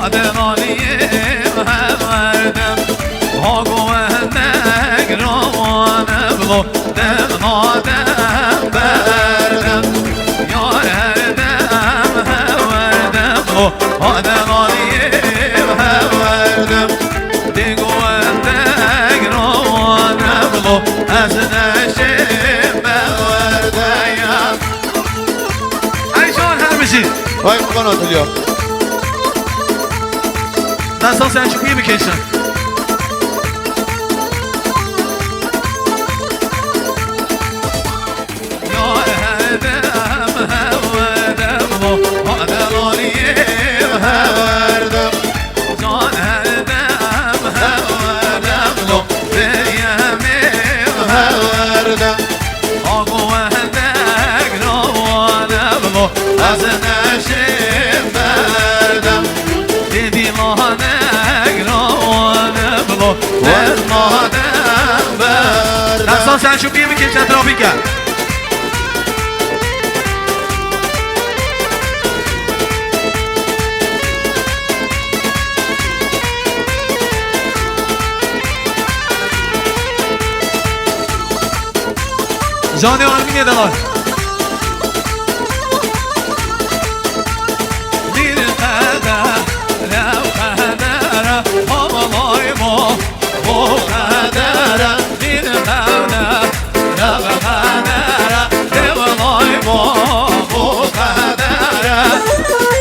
آدنانیم هوردم هاگو اندک روانم بلو دمنادم بردم یار هردم هوردم بلو آدنانیم هوردم دیگو اندک روانم بلو از نشیم بوردم ایشان هر بشید وای قربان آتلیا دستان سنچوبی بکشن یار هردم هوردم و آدمانیم هوردم جان هردم هوردم و دریمیم هوردم آگو هندک روانم و از نشیم بردم دیدی ماهنک روانم و دمادم بردم دستان سنچوبی بکشن ترافیک کرد جان آرمین دلار دیر قدر لو قدر حوالای ما بو قدر دیر قدر لو قدر حوالای ما بو قدر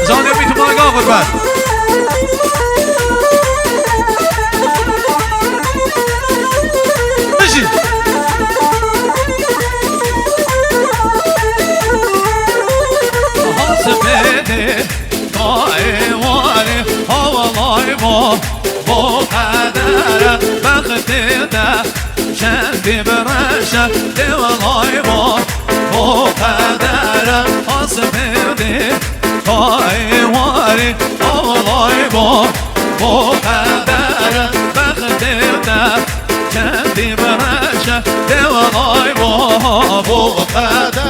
جان بی تو بارگاه قربان بشید بده قایوانه حوالای ما بو قدر وقت ده شندی برشه دیوالای ما بو قدر حاسب بده قایوانه حوالای ما بو قدر وقت ده شندی برشه دیوالای ما بو قدر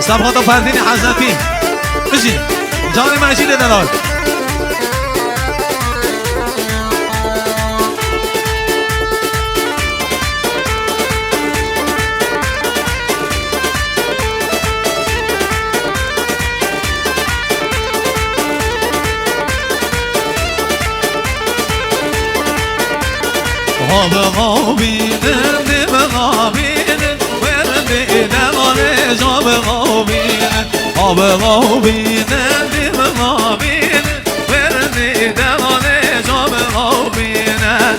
صفحات فردین حضرتی بشین جان مجید دلال بغابینم دی بغابینم وردی دمانه جا بغابینم بغابینم دی بغابینم وردی دمانه جا بغابینم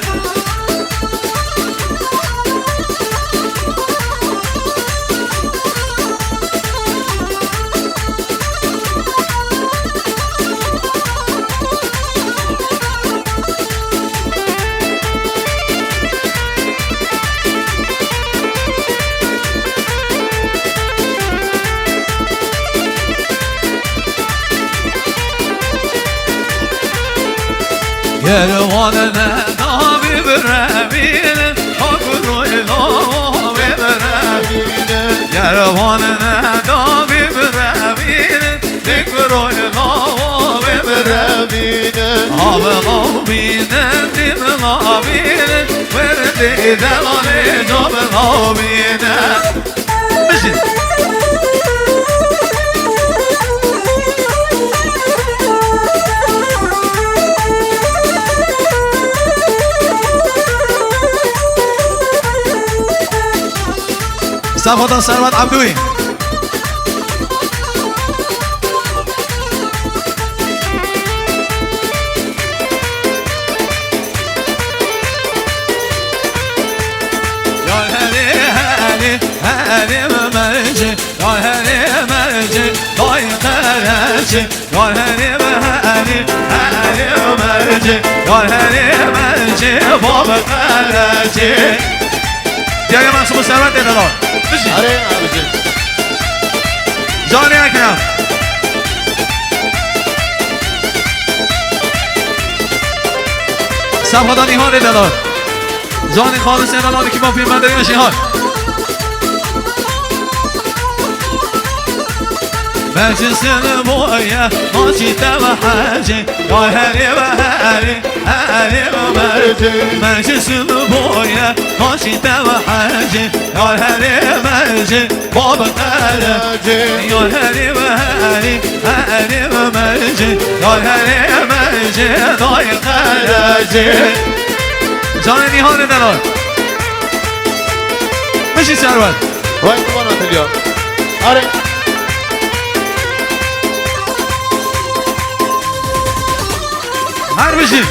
Yervanına nabi bürevine Hakkı'yla bürevine Yervanına nabi bürevine Dikruyla bürevine Abi gavbine dim gavbine Verdi delane cab gavbine Bişin صفحات ثروت عبدوی یا هلی هلی هلی مرجی یا هلی مرجی دای قرجی یا هلی هلی هلی مرجی یا هلی مرجی باب قرجی دیگه منصوب ثروت دلال بشین آره بشین جان اکرم صفحات ایمان دلال زانی خالص ایرانی که با پیمندری بشین های مجلسنا بويا ماشي تبع حاجي يا هري وهري هري ومرجي مجلسنا بويا ماشي تبع حاجي يا هري مرجي بابا خلاجي يا هري وهري هري ومرجي يا هري مرجي ضايع خلاجي جاني هون دلال مشي سروت وين كمان اليوم أري هر بشین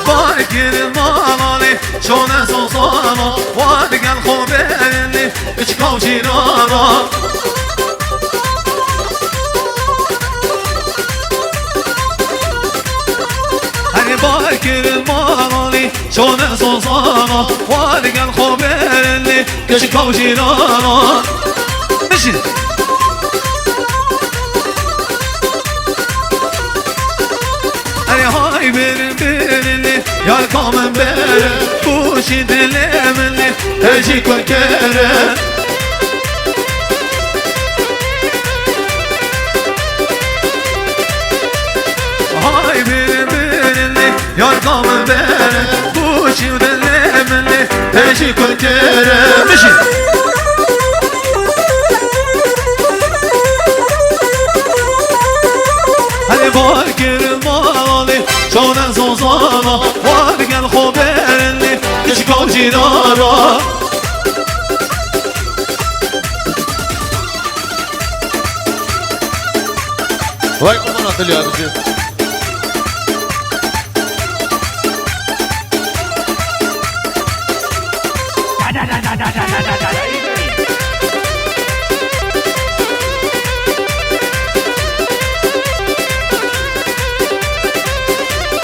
باکر مالی شونه سوزانا وادگل خوبیلی اچکاو جیرانا هر باکر مالی شونه سوزانا وادگل خوبیلی اچکاو جیرانا بشین هاي بيرلي يا الكامن بير بوشي دلملي اجيك وكره هاي بيرلي يا الكامن بير بوشي دلملي اجيك وكره مشي هاي باكر مالي شونه زوزانا وادگل خوبیلی کشکاو جیرانا وين كمان اليوم بجي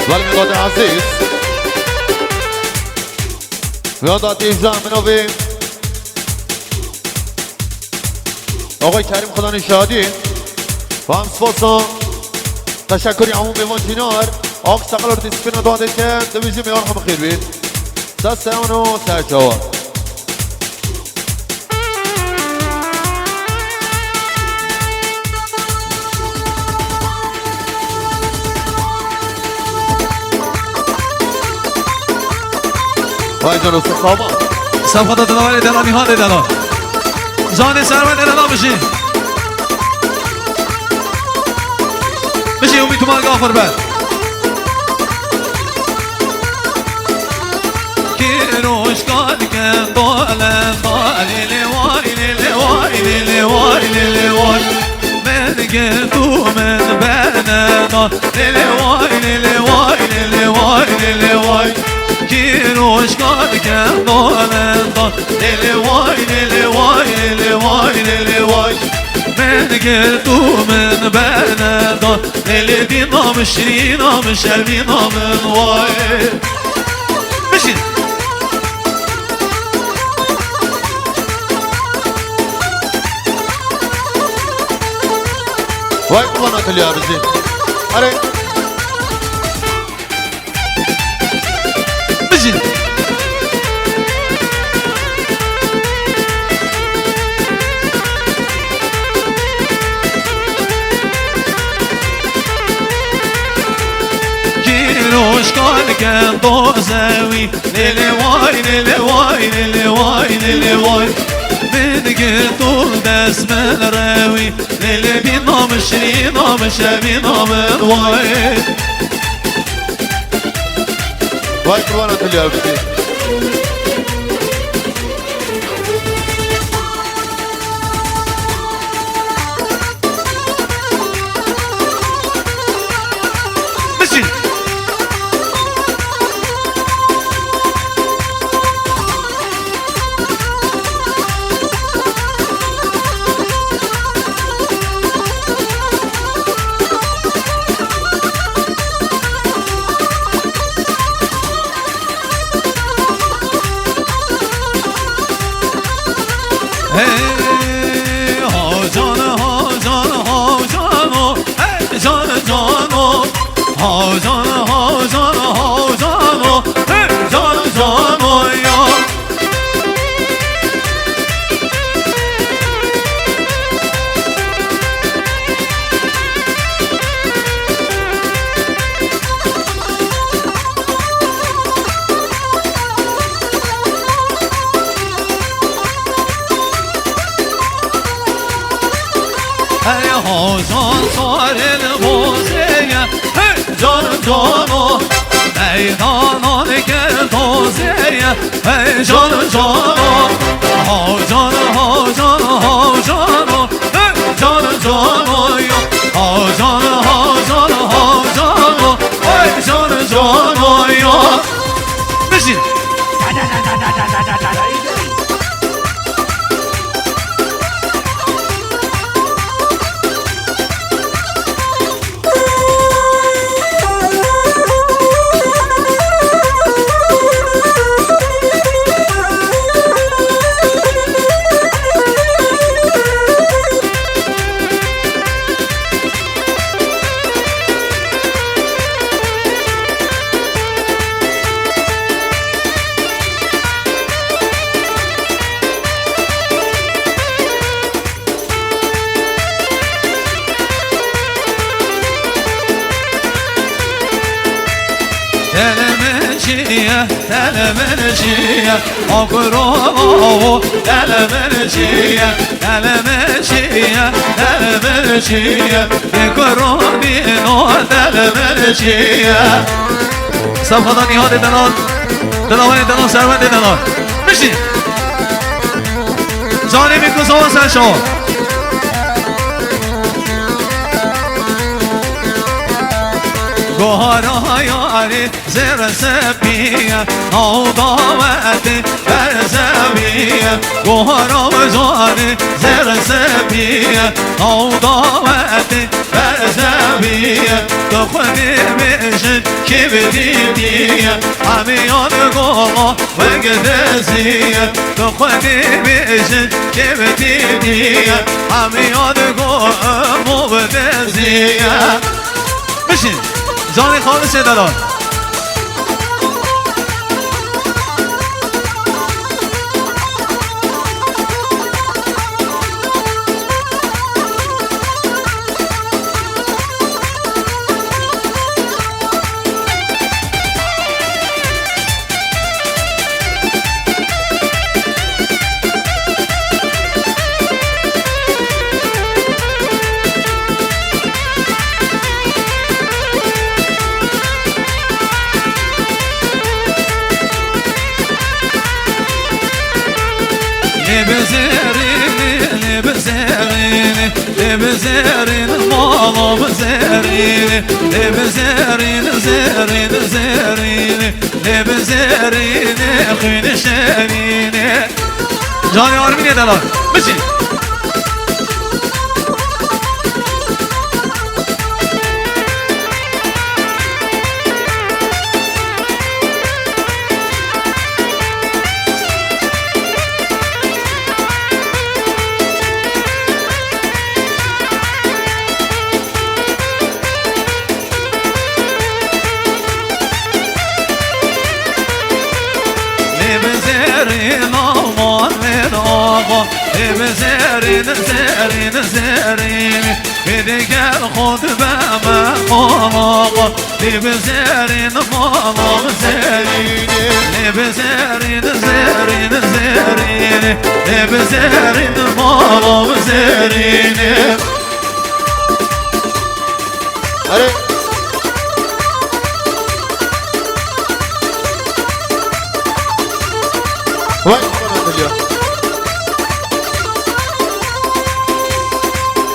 والمداد عزيز مداد ایزان منوی آقای کریم خدا نشادی و هم سپاسا تشکری عموم بیوان جینار آقا سقل رو دیسپین داده که دویجی میان هم خیر بید دست اونو سرجوان وای جان است صاحبان صفقات دلال دلالی ها دلال جان سرمن دلال بشین بشین امید تو مالگاه فربت کیروش کار کن دولن دالی لیوای لیوای لیوای لیوای من گردو من بردان لیوای لیوای لیوای لیوای کیروش کار کن دولن دالی وای لیوای لیوای لیوای من گردو من بردان لیلی دینام شرینام شرینام وای بشین وای کمانات اليوم بجي أري بشین کیروش کار کن دوزوی لیلی وای لیلی وای لیلی وای لیلی وای من طول دست من روي لیلی بینام شرینام شبینام وای وای کمانات اليوم بجي بشین جان سار البوزه جان جانو میدانان که تازه جان جانو ها جان ها جان ها جانو جان جانو ها جان ها جان ها جانو جان جانو بشین تلمنشية أقرأه تلمنشية تلمنشية تلمنشية بقراني نور تلمنشية صفحة نهاد دلال دلاواني دلال سروان دلال بشي جاني بكو سوا سرشو گوهرا یاری زیر سپیه او داوتی بر زمینه گوهرا یاری زیر سپیه او داوتی بر زمینه تو خودی میشن کی بدیدیه همیان گوه و گدزیه تو خودی میشن کی بدیدیه همیان گوه و گدزیه بشین جان خالص دلال بزرین مالا بزرین بزرین زرین زرین بزرین خین شرین جان آرمین دلال بشین بزرین زرین زرین دیگر خود به مقام بزرین مالا زرین بزرین زرین زرین بزرین مالا زرین آره وای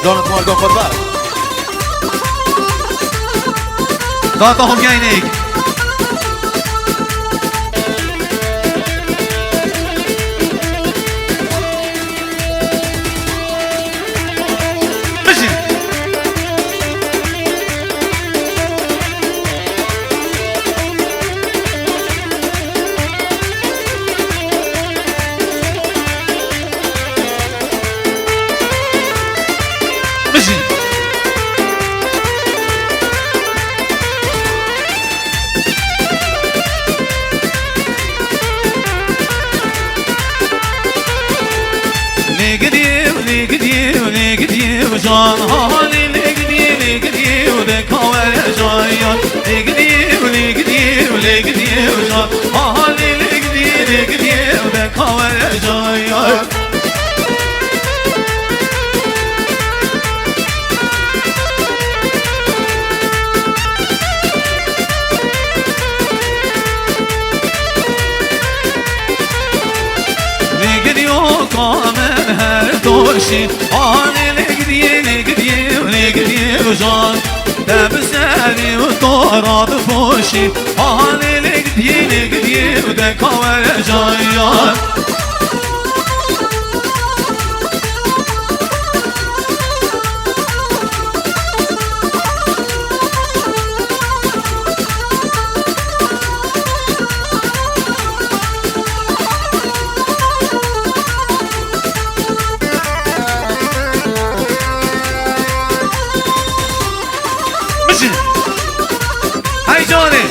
جانت مال خود بر داتا هم گینیک بشین وجان هالي لقدي ودكاور جايان لقدي وجان هالي لقدي ودكاور جايان من هر دوشی آنی لگدی و جان دبزنی و داراد پوشی آنی لگدی و دکاور جایان هاي جوني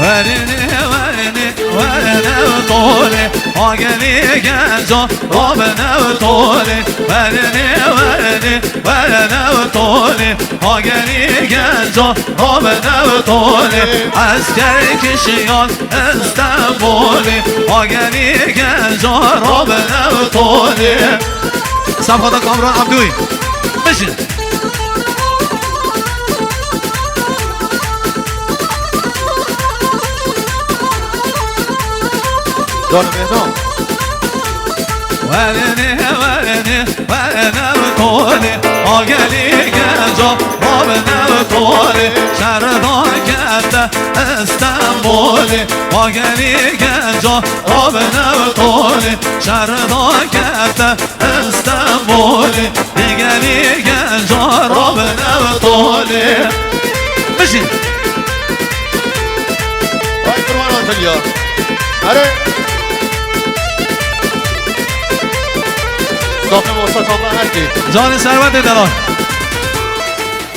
ورني طولي عقلي جنزو ربنا طولي ورني طولي عقلي جنزو ربنا طولي عسكر كشيان اسطنبولي عقلي جنزو ربنا طولي صفحة كامران عبدوي مشي جان مهنام ورني طولي عقلي جنزو ربنا طولي شردان كده اسطنبولي عقلي جنزو ربنا طولي شردان كده اسطنبولي عقلي جنزو ربنا طولي مشي هاي قربان انتليا هري صافي وسط الله هركي جان ثروت دلال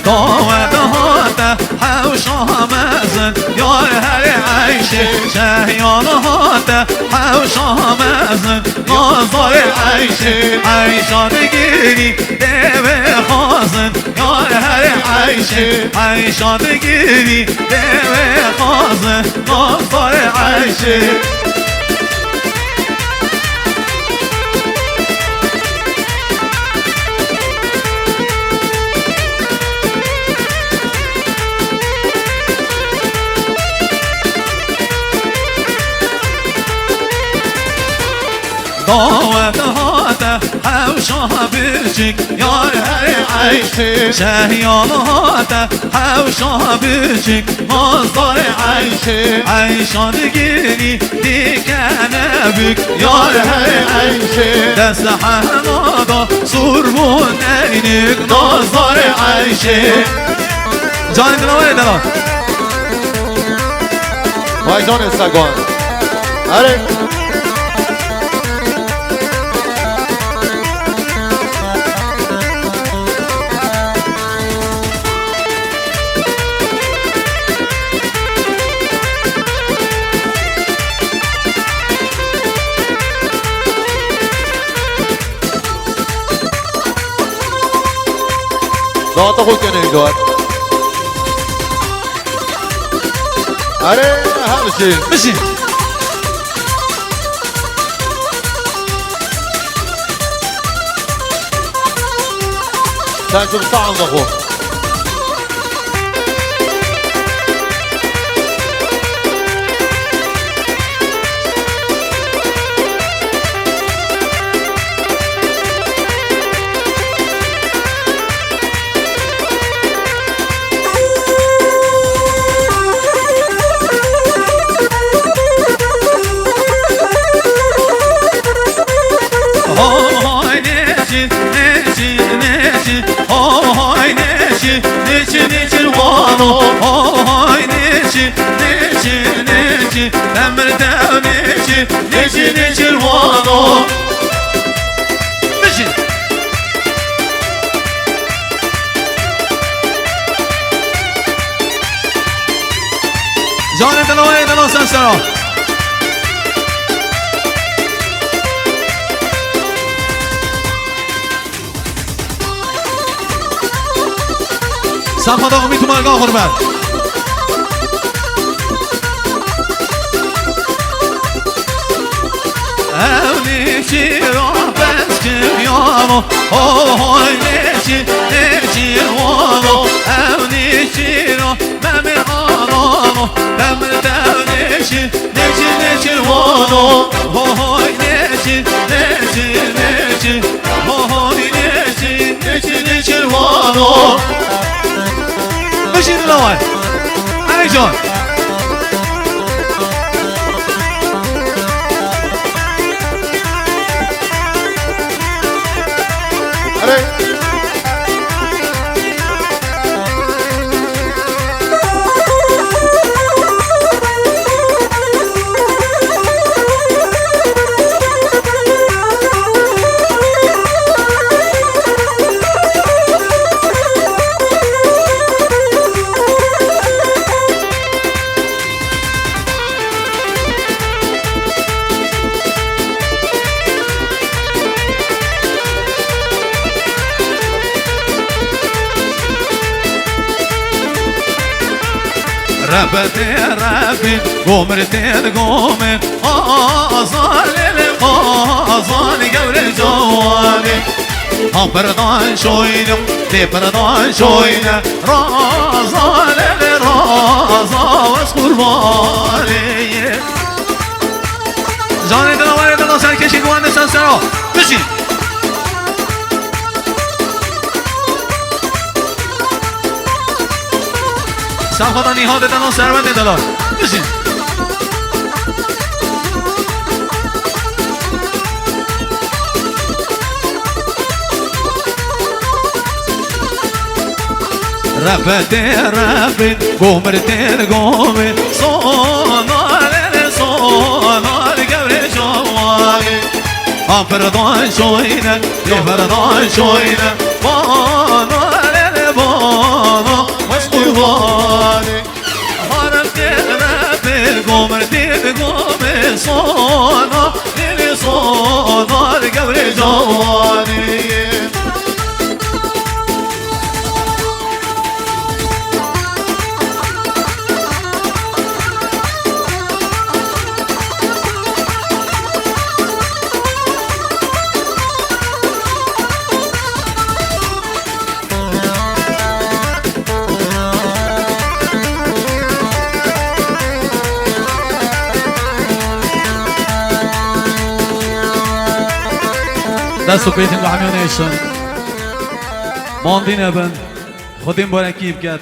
داود هاته حوشا مزن یار هر عیشه شهیان هاته حوشا مزن نازار عیشه عیشان گیری دیو خازن یار هر عیشه عیشان گیری دیو خازن نازار عیشه داود هاته حوشا برچک یار هر عیشه شهیان هاته حوشا برچک مازدار عیشه عیشان گیری دیکنه بک یار هر عیشه دست حمادا سرمون اینک نازدار عیشه جان دلوه دلال هاي جان استقوان هري لا تقول كان يجوار أري هذا الشيء مشي تنشوف طعم أخوه Hoy neşin, neşin, neşin, hoy neşin. نشي نشي نشي الوانو هاي نشي نشي نشي أمرتا نشي نشي نشي الوانو نشي جانب دلوه دلو سنسرو سمخ داغمی تو مرگاه غربت اونیشی را بس کم یامو های نیشی نیشی وانو اونیشی را ممی آنامو بمر دونیشی نیشی نیشی وانو های نیشی نیشی نیشی های نیشی نیشی نیشی وانو بشین الأول علي جون ربتي ربي قمرتي قومي آزالي آزالي قبل جواني بردان شوينم دي بردان شوينة رازالي رازا واسقرباني جاني دلواني دلو سرکشی گوانده سنسرو بشین سمخدا نیهاد دلان سربند دلان بشین رفتی رفت گمرتی گمه سونال گبر جوانی فردان شوینه فردان شوینه بانو مسقوبانی رفتی رفت گمرتی گمه سونال گبر جوانی دستو پیتیم با همیانه ایشان ماندین ابن خودیم بارکی بکرد